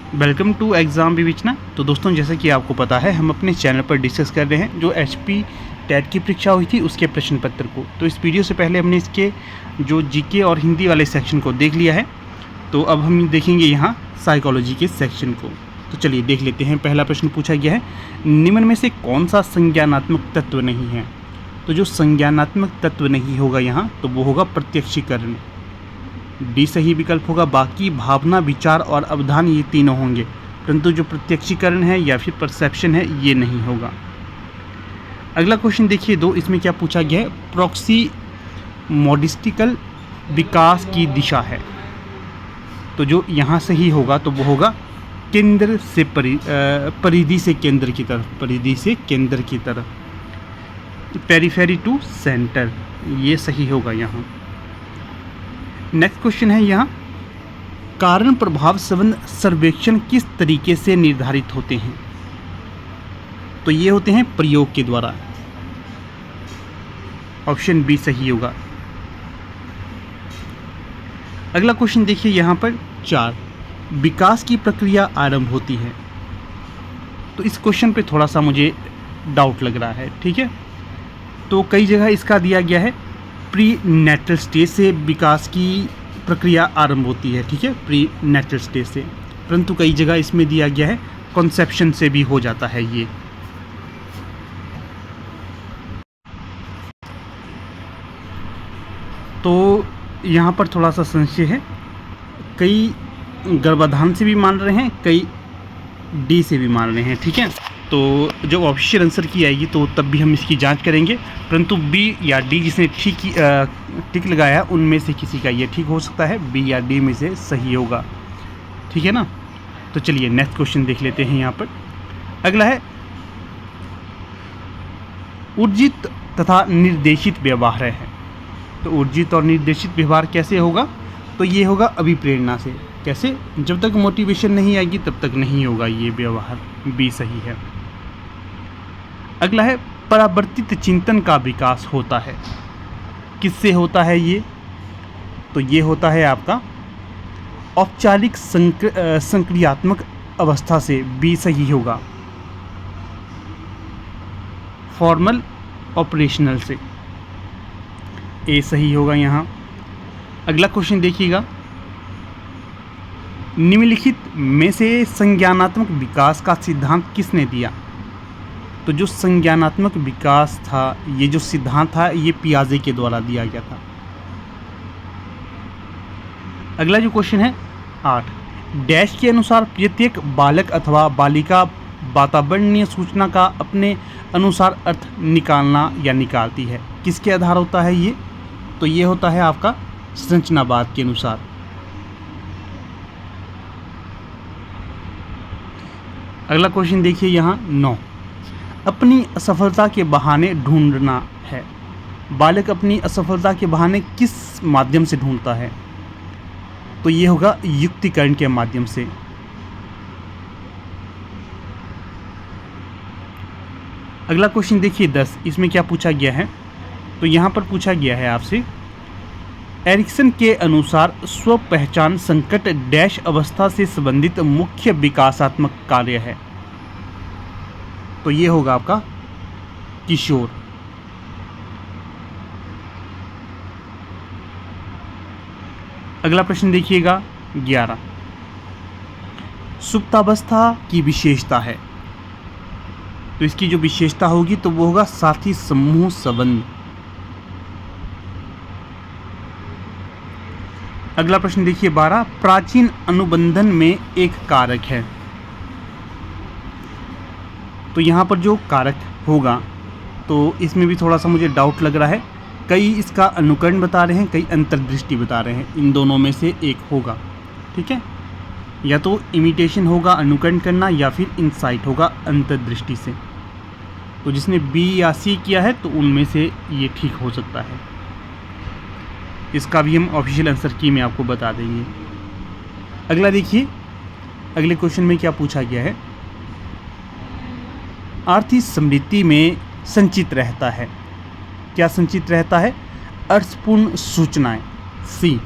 Welcome to exam विवेचना। तो दोस्तों, जैसे कि आपको पता है, हम अपने चैनल पर डिस्कस कर रहे हैं जो HP टेट की परीक्षा हुई थी उसके प्रश्न पत्र को। तो इस वीडियो से पहले हमने इसके जो जीके और हिंदी वाले सेक्शन को देख लिया है। तो अब हम देखेंगे यहाँ साइकोलॉजी के सेक्शन को। तो चलिए देख लेते हैं। पहला प्रश्न पूछा गया है, निम्न में से कौन सा संज्ञानात्मक तत्व नहीं है? तो जो संज्ञानात्मक तत्व नहीं होगा यहाँ, तो वो होगा प्रत्यक्षीकरण। डी सही विकल्प होगा। बाकी भावना, विचार और अवधान ये तीनों होंगे, परंतु जो प्रत्यक्षीकरण है या फिर परसेप्शन है ये नहीं होगा। अगला क्वेश्चन देखिए 2, इसमें क्या पूछा गया है, प्रॉक्सिमोडिस्टिकल विकास की दिशा है। तो जो यहाँ सही होगा तो वो होगा केंद्र से परिधि से केंद्र की तरफ, परिधि से केंद्र की तरफ, पेरिफेरी टू सेंटर, ये सही होगा यहाँ। नेक्स्ट क्वेश्चन है यहाँ, कारण प्रभाव संबंध सर्वेक्षण किस तरीके से निर्धारित होते हैं? तो ये होते हैं प्रयोग के द्वारा। ऑप्शन बी सही होगा। अगला क्वेश्चन देखिए यहाँ पर 4, विकास की प्रक्रिया आरंभ होती है। तो इस क्वेश्चन पे थोड़ा सा मुझे डाउट लग रहा है, ठीक है। तो कई जगह इसका दिया गया है प्री नेटल स्टेज से विकास की प्रक्रिया आरंभ होती है, ठीक है, प्री नेटल स्टेज से, परंतु कई जगह इसमें दिया गया है कॉन्सेप्शन से भी हो जाता है ये। तो यहाँ पर थोड़ा सा संशय है, कई गर्भाधान से भी मान रहे हैं, कई डी से भी मान रहे हैं, ठीक है। तो जब ऑफिशियल आंसर की आएगी तो तब भी हम इसकी जांच करेंगे, परंतु बी या डी जिसने टिक लगाया उनमें से किसी का ये ठीक हो सकता है, बी या डी में से सही होगा, ठीक है ना। तो चलिए नेक्स्ट क्वेश्चन देख लेते हैं यहाँ पर। अगला है, ऊर्जित तथा निर्देशित व्यवहार है। तो ऊर्जित और निर्देशित व्यवहार कैसे होगा? तो ये होगा अभिप्रेरणा से। कैसे? जब तक मोटिवेशन नहीं आएगी तब तक नहीं होगा ये व्यवहार, बी सही है। अगला है, परावर्तित चिंतन का विकास होता है। किससे होता है ये? तो ये होता है आपका औपचारिक संक्रियात्मक अवस्था से, बी सही होगा। फॉर्मल ऑपरेशनल से, ए सही होगा यहाँ। अगला क्वेश्चन देखिएगा, निम्नलिखित में से संज्ञानात्मक विकास का सिद्धांत किसने दिया? तो जो संज्ञानात्मक विकास था, ये जो सिद्धांत था, ये पियाजे के द्वारा दिया गया था। अगला जो क्वेश्चन है 8, डैश के अनुसार प्रत्येक बालक अथवा बालिका वातावरणीय सूचना का अपने अनुसार अर्थ निकालना या निकालती है। किसके आधार होता है ये? तो ये होता है आपका संरचनावाद के अनुसार। अगला क्वेश्चन देखिए यहाँ 9, अपनी असफलता के बहाने ढूंढना है। बालक अपनी असफलता के बहाने किस माध्यम से ढूंढता है? तो ये होगा युक्तिकरण के माध्यम से। अगला क्वेश्चन देखिए 10, इसमें क्या पूछा गया है? तो यहाँ पर पूछा गया है आपसे, एरिक्सन के अनुसार स्व पहचान संकट डैश अवस्था से संबंधित मुख्य विकासात्मक कार्य है। तो ये होगा आपका किशोर। अगला प्रश्न देखिएगा 11, सुप्तावस्था की विशेषता है। तो इसकी जो विशेषता होगी तो वो होगा साथी समूह संबंध। अगला प्रश्न देखिए 12, प्राचीन अनुबंधन में एक कारक है। तो यहाँ पर जो कारक होगा, तो इसमें भी थोड़ा सा मुझे डाउट लग रहा है। कई इसका अनुकरण बता रहे हैं, कई अंतर्दृष्टि बता रहे हैं, इन दोनों में से एक होगा, ठीक है। या तो इमिटेशन होगा अनुकरण करना, या फिर इंसाइट होगा अंतर्दृष्टि से। तो जिसने बी या सी किया है तो उनमें से ये ठीक हो सकता है। इसका भी हम ऑफिशियल आंसर की में आपको बता देंगे। अगला देखिए, अगले क्वेश्चन में क्या पूछा गया है, आर्थिक स्मृति में संचित रहता है। क्या संचित रहता है? अर्थपूर्ण सूचनाएं, सी।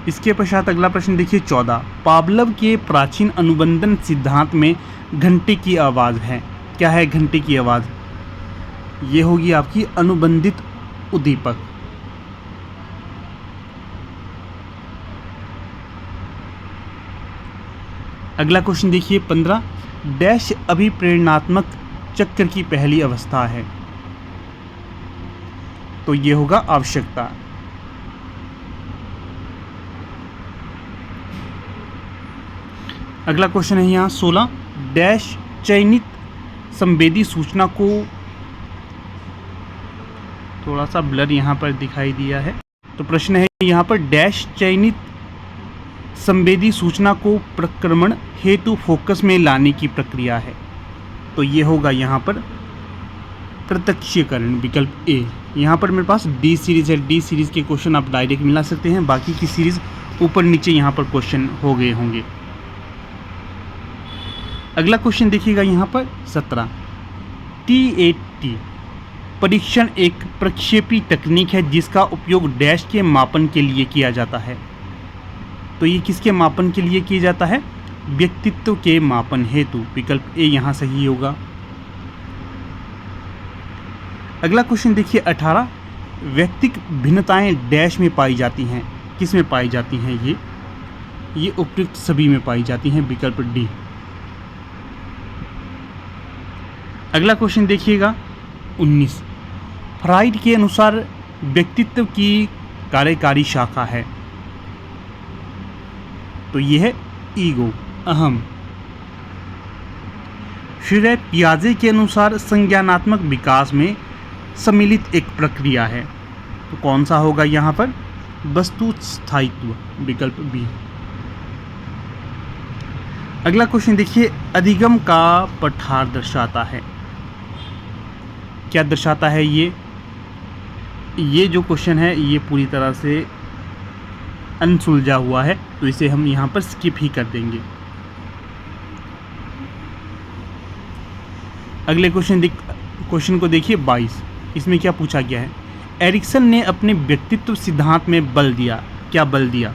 इसके पश्चात अगला प्रश्न देखिए 14, पावलोव के प्राचीन अनुबंधन सिद्धांत में घंटे की आवाज़ है। क्या है घंटे की आवाज़? ये होगी आपकी अनुबंधित उद्दीपक। अगला क्वेश्चन देखिए 15, डैश अभिप्रेरणात्मक चक्र की पहली अवस्था है। तो ये होगा आवश्यकता। अगला क्वेश्चन है यहाँ 16, डैश चयनित संवेदी सूचना को, थोड़ा सा ब्लर यहाँ पर दिखाई दिया है। तो प्रश्न है यहाँ पर डैश चयनित संवेदी सूचना को प्रक्रमण हेतु फोकस में लाने की प्रक्रिया है। तो ये होगा यहाँ पर प्रत्यक्षीकरण, विकल्प ए। यहाँ पर मेरे पास डी सीरीज़ है, डी सीरीज़ के क्वेश्चन आप डायरेक्ट मिला सकते हैं, बाकी की सीरीज़ ऊपर नीचे यहाँ पर क्वेश्चन हो गए होंगे। अगला क्वेश्चन देखिएगा यहाँ पर 17, TAT परीक्षण एक प्रक्षेपी तकनीक है जिसका उपयोग डैश के मापन के लिए किया जाता है। तो ये किसके मापन के लिए किया जाता है? व्यक्तित्व के मापन हेतु, विकल्प ए यहाँ सही होगा। अगला क्वेश्चन देखिए 18, व्यक्तिक भिन्नताएं डैश में पाई जाती हैं। किस में पाई जाती हैं? ये उपयुक्त सभी में पाई जाती हैं, विकल्प डी। अगला क्वेश्चन देखिएगा 19, फ्राइड के अनुसार व्यक्तित्व की कार्यकारी शाखा है। तो ये है ईगो, अहम। फिर पियाजे के अनुसार संज्ञानात्मक विकास में सम्मिलित एक प्रक्रिया है। तो कौन सा होगा यहाँ पर? वस्तु स्थायित्व, विकल्प बी। अगला क्वेश्चन देखिए, अधिगम का पठार दर्शाता है। क्या दर्शाता है? ये जो क्वेश्चन है ये पूरी तरह से अनसुलझा हुआ है, तो इसे हम यहाँ पर स्किप ही कर देंगे। अगले क्वेश्चन को देखिए 22, इसमें क्या पूछा गया है? एरिक्सन ने अपने व्यक्तित्व सिद्धांत में बल दिया। क्या बल दिया?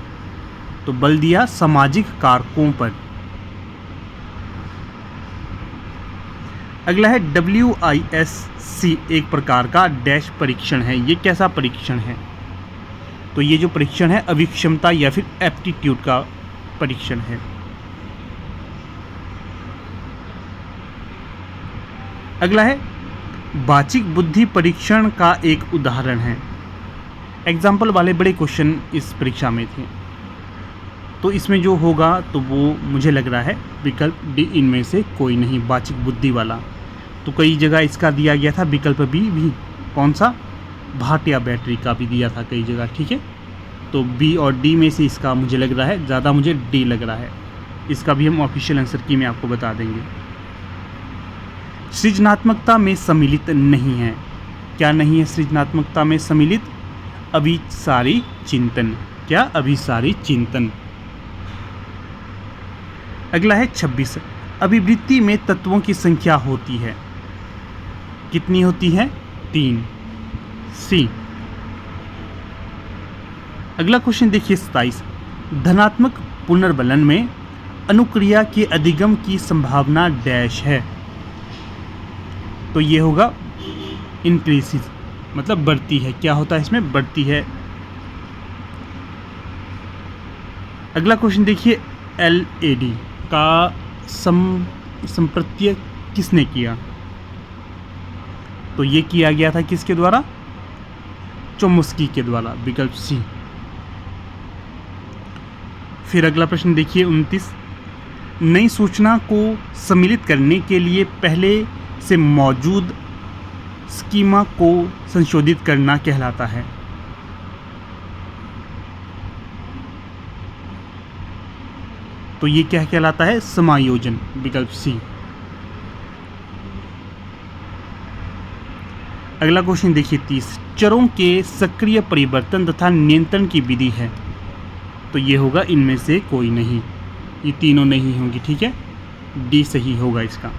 तो बल दिया सामाजिक कारकों पर। अगला है WISC एक प्रकार का डैश परीक्षण है। ये कैसा परीक्षण है? तो ये जो परीक्षण है अभिक्षमता या फिर एप्टीट्यूड का परीक्षण है। अगला है वाचिक बुद्धि परीक्षण का एक उदाहरण है। एग्जाम्पल वाले बड़े क्वेश्चन इस परीक्षा में थे, तो इसमें जो होगा तो वो मुझे लग रहा है विकल्प डी, इनमें से कोई नहीं, वाचिक बुद्धि वाला। तो कई जगह इसका दिया गया था विकल्प बी भी, कौन सा? भाटिया बैटरी का भी दिया था कई जगह, ठीक है। तो बी और डी में से इसका मुझे लग रहा है, ज़्यादा मुझे डी लग रहा है। इसका भी हम ऑफिशियल आंसर की में आपको बता देंगे। सृजनात्मकता में सम्मिलित नहीं है। क्या नहीं है सृजनात्मकता में सम्मिलित? अभिसारी चिंतन। क्या? अभिसारी चिंतन। अगला है 26, अभिवृत्ति में तत्वों की संख्या होती है। कितनी होती है? 3, सी। अगला क्वेश्चन देखिए 27, धनात्मक पुनर्बलन में अनुक्रिया के अधिगम की संभावना डैश है। तो ये होगा इंक्रीसिस, मतलब बढ़ती है। क्या होता है इसमें? बढ़ती है। अगला क्वेश्चन देखिए, LAD का संप्रत्यय किसने किया? तो ये किया गया था किसके द्वारा? चोम्स्की के द्वारा, विकल्प सी। फिर अगला प्रश्न देखिए 29, नई सूचना को सम्मिलित करने के लिए पहले से मौजूद स्कीमा को संशोधित करना कहलाता है। तो ये क्या कहलाता है? समायोजन, विकल्प सी। अगला क्वेश्चन देखिए 30, चरों के सक्रिय परिवर्तन तथा नियंत्रण की विधि है। तो ये होगा इनमें से कोई नहीं, ये तीनों नहीं होंगी, ठीक है। डी सही होगा इसका।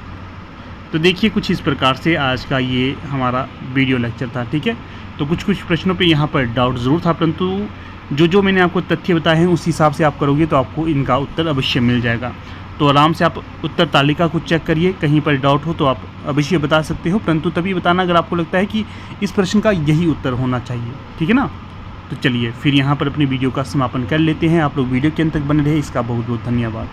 तो देखिए कुछ इस प्रकार से आज का ये हमारा वीडियो लेक्चर था, ठीक है। तो कुछ कुछ प्रश्नों पे यहाँ पर डाउट ज़रूर था, परंतु जो मैंने आपको तथ्य बताए हैं उस हिसाब से आप करोगे तो आपको इनका उत्तर अवश्य मिल जाएगा। तो आराम से आप उत्तर तालिका को चेक करिए, कहीं पर डाउट हो तो आप अवश्य बता सकते हो, परंतु तभी बताना अगर आपको लगता है कि इस प्रश्न का यही उत्तर होना चाहिए, ठीक है ना। तो चलिए फिर यहाँ पर अपनी वीडियो का समापन कर लेते हैं। आप लोग वीडियो के अंत तक बने रहे, इसका बहुत बहुत धन्यवाद।